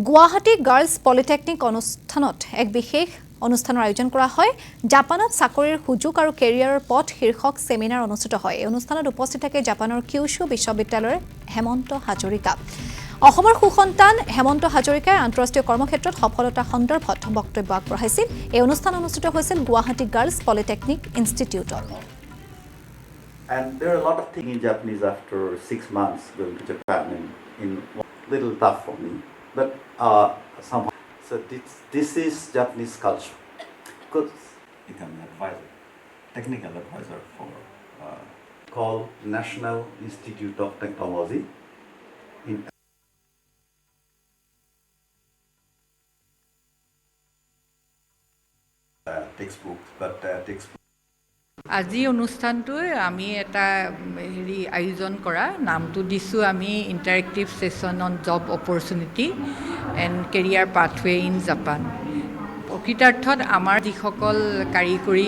Guwahati girls polytechnic অনুষ্ঠানত এক বিশেষ অনুষ্ঠানৰ আয়োজন কৰা হয়। জাপানত চাকৰিৰ সুযোগ আৰু কেৰিয়াৰৰ পথ শীৰ্ষক সেমিনাৰ অনুষ্ঠিত হয়। এই অনুষ্ঠানত উপস্থিত থাকে জাপানৰ কিউশু বিশ্ববিদ্যালয়ৰ হেমন্ত হাজৰিকা। অসমৰ সুসন্তান হেমন্ত হাজৰিকাই আন্তঃৰাষ্ট্ৰীয় কৰ্মক্ষেত্ৰত সফলতা সন্দৰ্ভত বক্তব্য আগবঢ়াইছিল। এই অনুষ্ঠান অনুষ্ঠিত হৈছিল গুৱাহাটী গাৰ্লছ পলিটেকনিক ইনষ্টিটিউটত। And there are a lot of things in Japanese after 6 months going to Japan in little tough for me, but somehow. So this is Japanese culture. Because become an advisor, technical advisor for called National Institute of Technology in textbooks, but textbooks. আজি অনুষ্ঠানটোৱে আমি এটা আয়োজন কৰা নামটো দিছোঁ আমি interactive session on job opportunity and career pathway in Japan. প্ৰকৃতাৰ্থত আমাৰ যিসকল কাৰিকৰী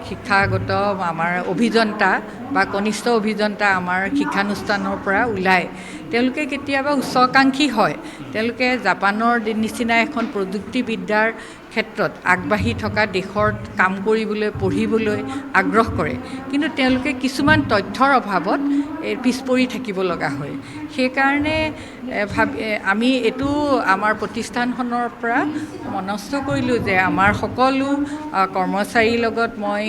শিক্ষাগত আমাৰ অভিযন্তা বা কনিষ্ঠ অভিযন্তা আমাৰ শিক্ষানুষ্ঠানৰ পৰা ওলায়, তেওঁলোকে কেতিয়াবা উচ্চাকাংক্ষী হয়। তেওঁলোকে জাপানৰ নিচিনা এখন প্ৰযুক্তিবিদ্যাৰ ক্ষেত্ৰত আগবাঢ়ি থকা দেশত কাম কৰিবলৈ পঢ়িবলৈ আগ্ৰহ কৰে, কিন্তু তেওঁলোকে কিছুমান তথ্যৰ অভাৱত পিছ পৰি থাকিব লগা হয়। সেইকাৰণে আমি এইটো আমাৰ প্ৰতিষ্ঠানখনৰ পৰা মনস্থ কৰিলোঁ যে আমাৰ সকলো কৰ্মচাৰীৰ লগত মই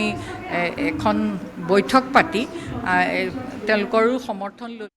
এখন বৈঠক পাতি তেওঁলোকৰো সমৰ্থন লৈ